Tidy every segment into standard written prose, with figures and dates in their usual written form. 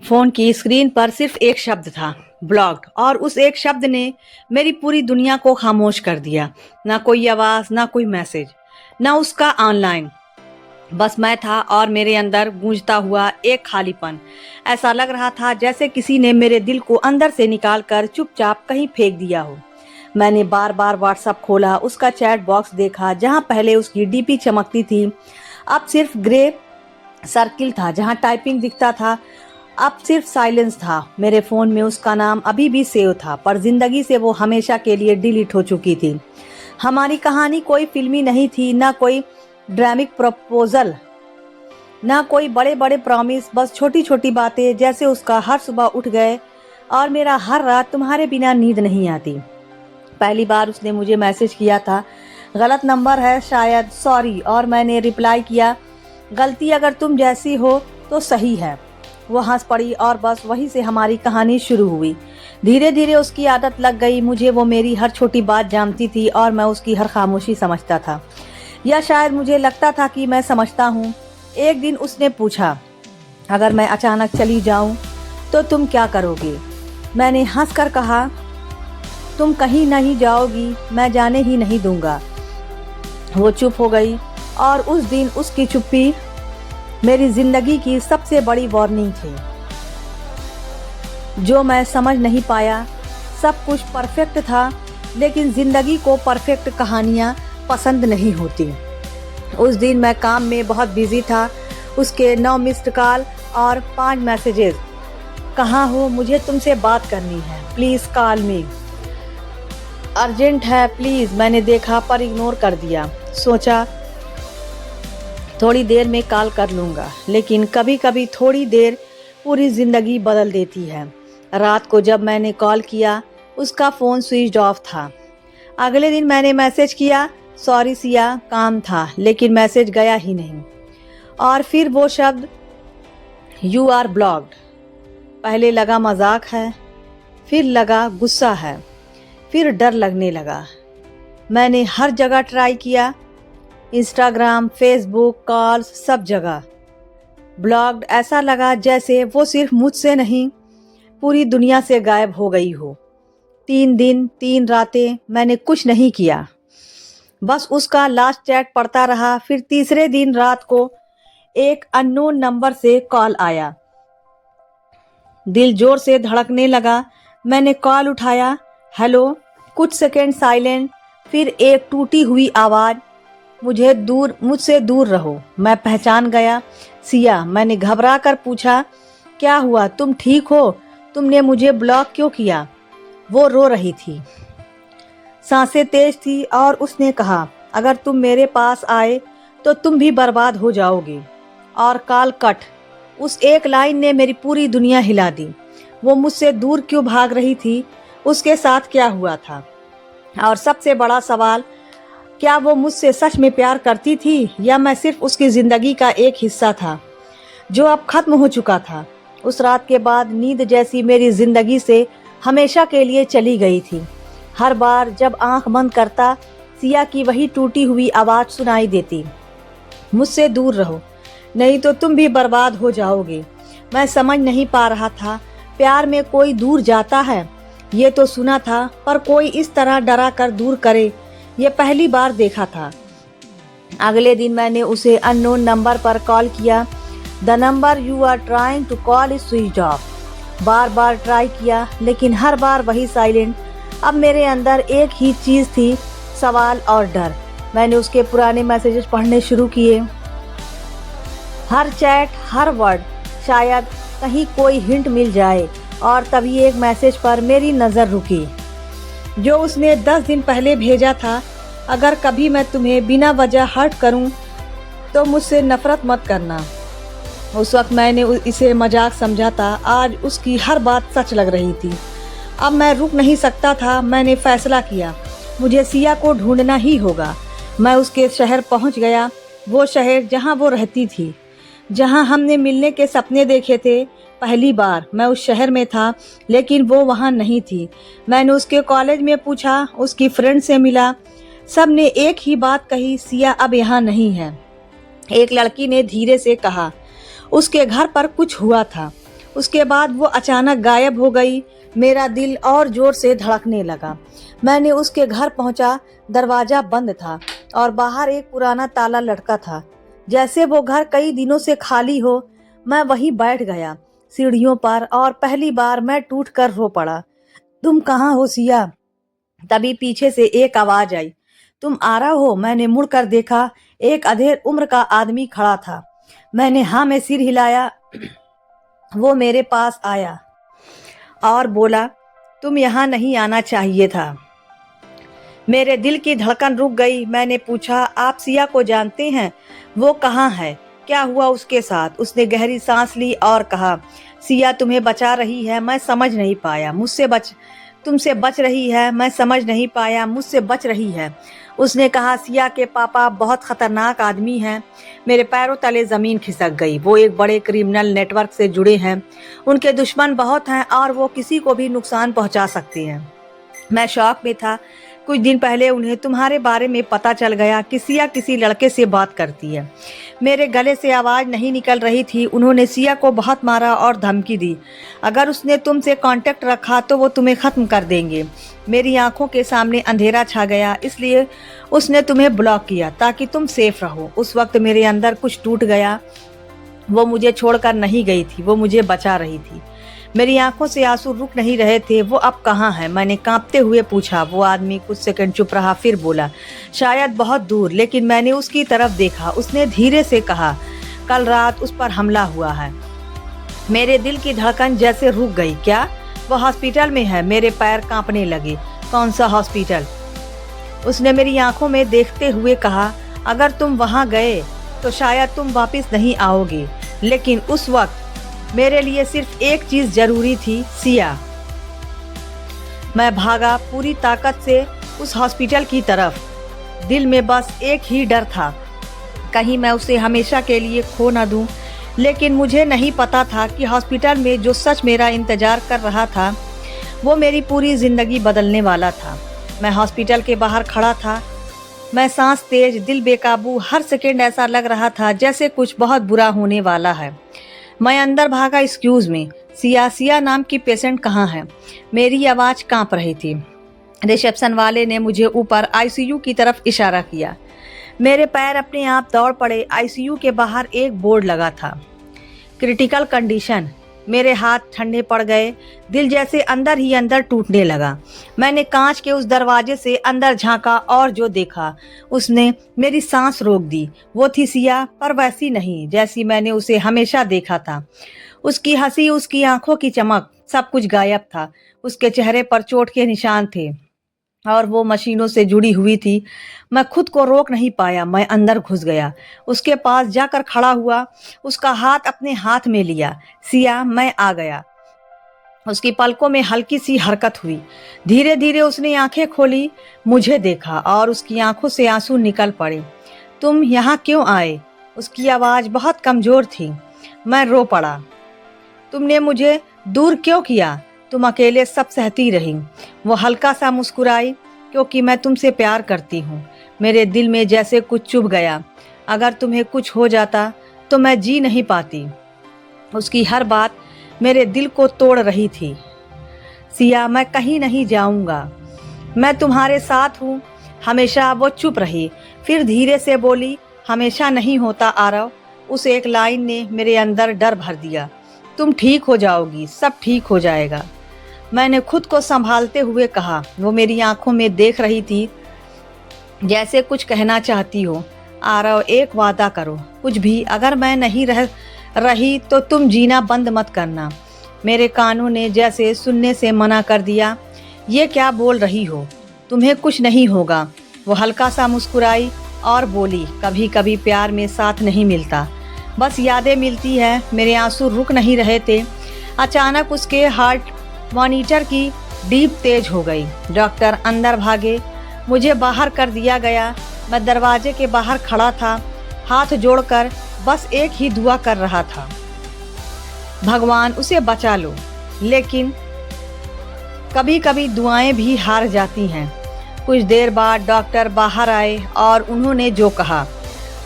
Phone की screen पर सिर्फ एक शब्द था, ब्लॉक्ड। और उस एक शब्द ने मेरी पूरी दुनिया को खामोश कर दिया। ना कोई आवाज, ना कोई मैसेज, ना उसका ऑनलाइन। बस मैं था और मेरे अंदर गूंजता हुआ एक खालीपन। ऐसा लग रहा था जैसे किसी ने मेरे दिल को अंदर से निकाल कर चुपचाप कहीं फेंक दिया हो। मैंने बार बार व्हाट्सएप खोला, उसका चैट बॉक्स देखा जहां पहले उसकी डीपी चमकती थी, अब सिर्फ ग्रे सर्किल था। जहां टाइपिंग दिखता था, अब सिर्फ साइलेंस था। मेरे फोन में उसका नाम अभी भी सेव था, पर जिंदगी से वो हमेशा के लिए डिलीट हो चुकी थी। हमारी कहानी कोई फिल्मी नहीं थी, ना कोई ड्रामिक प्रपोजल, ना कोई बड़े बड़े प्रॉमिस, बस छोटी छोटी बातें, जैसे उसका हर सुबह उठ गए और मेरा हर रात तुम्हारे बिना नींद नहीं आती। पहली बार उसने मुझे मैसेज किया था, गलत नंबर है शायद, सॉरी। और मैंने रिप्लाई किया, गलती अगर तुम जैसी हो तो सही है। वो हंस पड़ी और बस वहीं से हमारी कहानी शुरू हुई। धीरे धीरे उसकी आदत लग गई मुझे। वो मेरी हर छोटी बात जानती थी और मैं उसकी हर खामोशी समझता था, या शायद मुझे लगता था कि मैं समझता हूँ। एक दिन उसने पूछा, अगर मैं अचानक चली जाऊं तो तुम क्या करोगे? मैंने हंसकर कहा, तुम कहीं नहीं जाओगी, मैं जाने ही नहीं दूंगा। वो चुप हो गई और उस दिन उसकी चुप्पी मेरी जिंदगी की सबसे बड़ी वार्निंग थी। जो मैं समझ नहीं पाया, सब कुछ परफेक्ट था, लेकिन जिंदगी को परफेक्ट कहानियाँ पसंद नहीं होती। उस दिन मैं काम में बहुत बिजी था। उसके 9 मिस्ड कॉल और 5 मैसेजेस। कहाँ हो? मुझे तुमसे बात करनी है, प्लीज़ कॉल मी, अर्जेंट है प्लीज़। मैंने देखा पर इग्नोर कर दिया। सोचा थोड़ी देर में कॉल कर लूँगा, लेकिन कभी कभी थोड़ी देर पूरी ज़िंदगी बदल देती है। रात को जब मैंने कॉल किया, उसका फ़ोन स्विच ऑफ था। अगले दिन मैंने मैसेज किया, सॉरी सिया, काम था, लेकिन मैसेज गया ही नहीं। और फिर वो शब्द, यू आर ब्लॉक्ड। पहले लगा मजाक है, फिर लगा गुस्सा है, फिर डर लगने लगा। मैंने हर जगह ट्राई किया, इंस्टाग्राम, फेसबुक, कॉल्स, सब जगह ब्लॉक्ड। ऐसा लगा जैसे वो सिर्फ मुझसे नहीं, पूरी दुनिया से गायब हो गई हो। 3 दिन 3 रातें मैंने कुछ नहीं किया, बस उसका लास्ट चैट पढ़ता रहा। फिर तीसरे दिन रात को एक अननोन नंबर से कॉल आया। दिल जोर से धड़कने लगा। मैंने कॉल उठाया, हेलो। कुछ सेकंड साइलेंट, फिर एक टूटी हुई आवाज़, मुझसे दूर रहो। मैं पहचान गया, सिया। मैंने घबरा कर पूछा, क्या हुआ? तुम ठीक हो? तुमने मुझे ब्लॉक क्यों किया? वो रो रही थी, सांसें तेज थी, और उसने कहा, अगर तुम मेरे पास आए तो तुम भी बर्बाद हो जाओगे। और कॉल कट। उस एक लाइन ने मेरी पूरी दुनिया हिला दी। वो मुझसे दूर क्यों भाग रही थी? उसके साथ क्या हुआ था? और सबसे बड़ा सवाल, क्या वो मुझसे सच में प्यार करती थी, या मैं सिर्फ उसकी ज़िंदगी का एक हिस्सा था जो अब खत्म हो चुका था? उस रात के बाद नींद जैसी मेरी ज़िंदगी से हमेशा के लिए चली गई थी। हर बार जब आंख बंद करता, सिया की वही टूटी हुई आवाज़ सुनाई देती, मुझसे दूर रहो, नहीं तो तुम भी बर्बाद हो जाओगे। मैं समझ नहीं पा रहा था, प्यार में कोई दूर जाता है ये तो सुना था, पर कोई इस तरह डरा कर दूर करे ये पहली बार देखा था। अगले दिन मैंने उसे अननोन नंबर पर कॉल किया। The number you are trying to call is switch off. बार बार ट्राई किया, लेकिन हर बार वही साइलेंट। अब मेरे अंदर एक ही चीज़ थी, सवाल और डर। मैंने उसके पुराने मैसेजेस पढ़ने शुरू किए, हर चैट, हर वर्ड, शायद कहीं कोई हिंट मिल जाए। और तभी एक मैसेज पर मेरी नज़र रुकी, जो उसने 10 दिन पहले भेजा था। अगर कभी मैं तुम्हें बिना वजह हर्ट करूं तो मुझसे नफरत मत करना। उस वक्त मैंने इसे मजाक समझा था, आज उसकी हर बात सच लग रही थी। अब मैं रुक नहीं सकता था। मैंने फैसला किया, मुझे सिया को ढूंढना ही होगा। मैं उसके शहर पहुंच गया, वो शहर जहां वो रहती थी, जहां हमने मिलने के सपने देखे थे। पहली बार मैं उस शहर में था, लेकिन वो वहां नहीं थी। मैंने उसके कॉलेज में पूछा, उसकी फ्रेंड से मिला, सब ने एक ही बात कही, सिया अब यहाँ नहीं है। एक लड़की ने धीरे से कहा, उसके घर पर कुछ हुआ था। उसके बाद वो अचानक गायब हो गई। मेरा दिल और जोर से धड़कने लगा। मैंने उसके घर पहुंचा। दरवाजा बंद था और बाहर एक पुराना ताला लटका था, जैसे वो घर कई दिनों से खाली हो। मैं वहीं बैठ गया सीढ़ियों पर और पहली बार मैं टूट कर रो पड़ा। तुम कहाँ हो सिया? तभी पीछे से एक आवाज आई। तुम आ रहा हो? मैंने मुड़कर देखा। एक अधेड़ उम्र का आदमी खड़ा था। मैंने हाँ में सिर हिलाया। वो मेरे पास आया और बोला, तुम यहाँ नहीं आना चाहिए था। मेरे दिल की धड़कन रुक गई। मैंने पूछा, आप सिया को जानते हैं? वो कहाँ है? क्या हुआ उसके साथ? उसने गहरी सांस ली और कहा, सिया तुम्हें बचा रही है, मैं समझ नहीं पाया। तुमसे बच रही है, मैं समझ नहीं पाया, मुझसे बच रही है। उसने कहा, सिया के पापा बहुत खतरनाक आदमी हैं। मेरे पैरों तले जमीन खिसक गई। वो एक बड़े क्रिमिनल नेटवर्क से जुड़े हैं। उनके दुश्मन बहुत हैं और वो किसी को भी नुकसान पहुंचा सकते हैं। मैं शॉक में था। कुछ दिन पहले उन्हें तुम्हारे बारे में पता चल गया कि सिया किसी लड़के से बात करती है। मेरे गले से आवाज़ नहीं निकल रही थी। उन्होंने सिया को बहुत मारा और धमकी दी। अगर उसने तुमसे कांटेक्ट रखा तो वो तुम्हें ख़त्म कर देंगे। मेरी आंखों के सामने अंधेरा छा गया, इसलिए उसने तुम्हें ब्लॉक किया ताकि तुम सेफ रहो। उस वक्त मेरे अंदर कुछ टूट गया। वो मुझे छोड़कर नहीं गई थी, वो मुझे बचा रही थी। मेरी आंखों से आंसू रुक नहीं रहे थे। वो अब कहाँ है? मैंने कांपते हुए पूछा। वो आदमी कुछ सेकंड चुप रहा, फिर बोला, शायद बहुत दूर। लेकिन मैंने उसकी तरफ देखा। उसने धीरे से कहा, कल रात उस पर हमला हुआ है। मेरे दिल की धड़कन जैसे रुक गई। क्या? वो हॉस्पिटल में है। मेरे पैर कांपने लगे। कौन सा हॉस्पिटल? उसने मेरी आंखों में देखते हुए कहा, अगर तुम वहाँ गए तो शायद तुम वापस नहीं आओगे। लेकिन उस वक्त मेरे लिए सिर्फ एक चीज जरूरी थी, सिया। मैं भागा पूरी ताकत से उस हॉस्पिटल की तरफ। दिल में बस एक ही डर था, कहीं मैं उसे हमेशा के लिए खो न दूं। लेकिन मुझे नहीं पता था कि हॉस्पिटल में जो सच मेरा इंतजार कर रहा था वो मेरी पूरी जिंदगी बदलने वाला था। मैं हॉस्पिटल के बाहर खड़ा था। मैं सांस तेज, दिल बेकाबू। हर सेकेंड ऐसा लग रहा था जैसे कुछ बहुत बुरा होने वाला है। मैं अंदर भागा। एक्सक्यूज मी, सिया नाम की पेशेंट कहाँ है? मेरी आवाज़ कांप रही थी। रिसेप्शन वाले ने मुझे ऊपर आईसीयू की तरफ इशारा किया। मेरे पैर अपने आप दौड़ पड़े। आईसीयू के बाहर एक बोर्ड लगा था, क्रिटिकल कंडीशन। मेरे हाथ ठंडे पड़ गए। दिल जैसे अंदर ही अंदर टूटने लगा। मैंने कांच के उस दरवाजे से अंदर झांका और जो देखा उसने मेरी सांस रोक दी। वो थी सिया, पर वैसी नहीं जैसी मैंने उसे हमेशा देखा था। उसकी हंसी, उसकी आंखों की चमक, सब कुछ गायब था। उसके चेहरे पर चोट के निशान थे और वो मशीनों से जुड़ी हुई थी। मैं खुद को रोक नहीं पाया। मैं अंदर घुस गया। उसके पास जाकर खड़ा हुआ, उसका हाथ अपने हाथ में लिया। सिया, मैं आ गया। उसकी पलकों में हल्की सी हरकत हुई। धीरे धीरे उसने आंखें खोली, मुझे देखा और उसकी आंखों से आंसू निकल पड़े। तुम यहाँ क्यों आए? उसकी आवाज़ बहुत कमज़ोर थी। मैं रो पड़ा। तुमने मुझे दूर क्यों किया? तुम अकेले सब सहती रही। वो हल्का सा मुस्कुराई, क्योंकि मैं तुमसे प्यार करती हूँ। मेरे दिल में जैसे कुछ चुभ गया। अगर तुम्हें कुछ हो जाता तो मैं जी नहीं पाती। उसकी हर बात मेरे दिल को तोड़ रही थी। सिया, मैं कहीं नहीं जाऊँगा, मैं तुम्हारे साथ हूँ हमेशा। वो चुप रही, फिर धीरे से बोली, हमेशा नहीं होता आरव। उस एक लाइन ने मेरे अंदर डर भर दिया। तुम ठीक हो जाओगी, सब ठीक हो जाएगा। मैंने खुद को संभालते हुए कहा। वो मेरी आंखों में देख रही थी, जैसे कुछ कहना चाहती हो। आरव, एक वादा करो, कुछ भी अगर मैं नहीं रही तो तुम जीना बंद मत करना। मेरे कानों ने जैसे सुनने से मना कर दिया। ये क्या बोल रही हो? तुम्हें कुछ नहीं होगा। वो हल्का सा मुस्कुराई और बोली, कभी कभी प्यार में साथ नहीं मिलता, बस यादें मिलती है। मेरे आंसू रुक नहीं रहे थे। अचानक उसके हार्ट मॉनिटर की बीप तेज हो गई। डॉक्टर अंदर भागे, मुझे बाहर कर दिया गया। मैं दरवाजे के बाहर खड़ा था, हाथ जोड़कर बस एक ही दुआ कर रहा था, भगवान उसे बचा लो। लेकिन कभी कभी दुआएं भी हार जाती हैं। कुछ देर बाद डॉक्टर बाहर आए और उन्होंने जो कहा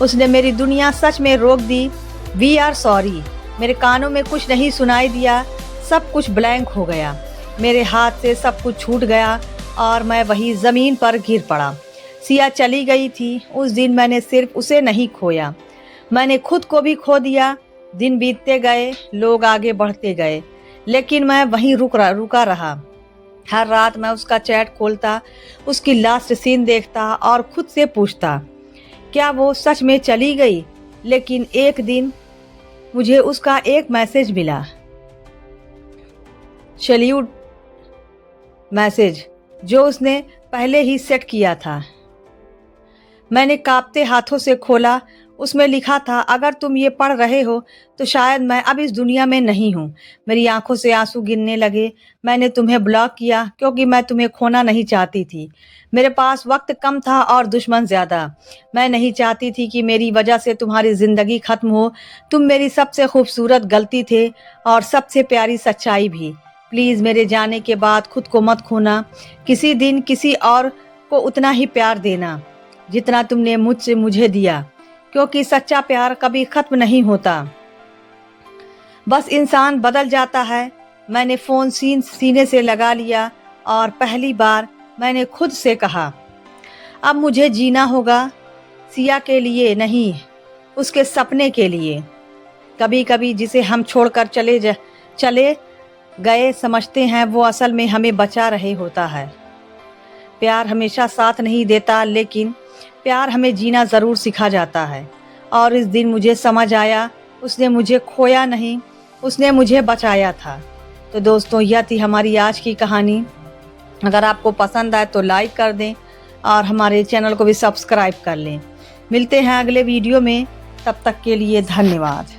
उसने मेरी दुनिया सच में रोक दी। वी आर सॉरी, मेरे कानों में कुछ नहीं सुनाई दिया, सब कुछ ब्लैंक हो गया। मेरे हाथ से सब कुछ छूट गया और मैं वही ज़मीन पर गिर पड़ा। सिया चली गई थी। उस दिन मैंने सिर्फ उसे नहीं खोया, मैंने खुद को भी खो दिया। दिन बीतते गए, लोग आगे बढ़ते गए, लेकिन मैं वहीं रुका रहा। हर रात मैं उसका चैट खोलता, उसकी लास्ट सीन देखता और खुद से पूछता, क्या वो सच में चली गई? लेकिन एक दिन मुझे उसका एक मैसेज मिला, सैल्यूट मैसेज, जो उसने पहले ही सेट किया था। मैंने कांपते हाथों से खोला। उसमें लिखा था, अगर तुम ये पढ़ रहे हो तो शायद मैं अब इस दुनिया में नहीं हूँ। मेरी आंखों से आंसू गिरने लगे। मैंने तुम्हें ब्लॉक किया क्योंकि मैं तुम्हें खोना नहीं चाहती थी। मेरे पास वक्त कम था और दुश्मन ज़्यादा। मैं नहीं चाहती थी कि मेरी वजह से तुम्हारी ज़िंदगी ख़त्म हो। तुम मेरी सबसे खूबसूरत गलती थे और सबसे प्यारी सच्चाई भी। प्लीज़ मेरे जाने के बाद खुद को मत खोना। किसी दिन किसी और को उतना ही प्यार देना जितना तुमने मुझसे मुझे दिया, क्योंकि सच्चा प्यार कभी खत्म नहीं होता, बस इंसान बदल जाता है। मैंने फ़ोन सीने से लगा लिया और पहली बार मैंने खुद से कहा, अब मुझे जीना होगा, सिया के लिए नहीं, उसके सपने के लिए। कभी कभी जिसे हम छोड़कर चले गए समझते हैं वो असल में हमें बचा रहे होता है। प्यार हमेशा साथ नहीं देता, लेकिन प्यार हमें जीना ज़रूर सिखा जाता है। और इस दिन मुझे समझ आया, उसने मुझे खोया नहीं, उसने मुझे बचाया था। तो दोस्तों, यह थी हमारी आज की कहानी। अगर आपको पसंद आए तो लाइक कर दें और हमारे चैनल को भी सब्सक्राइब कर लें। मिलते हैं अगले वीडियो में, तब तक के लिए धन्यवाद।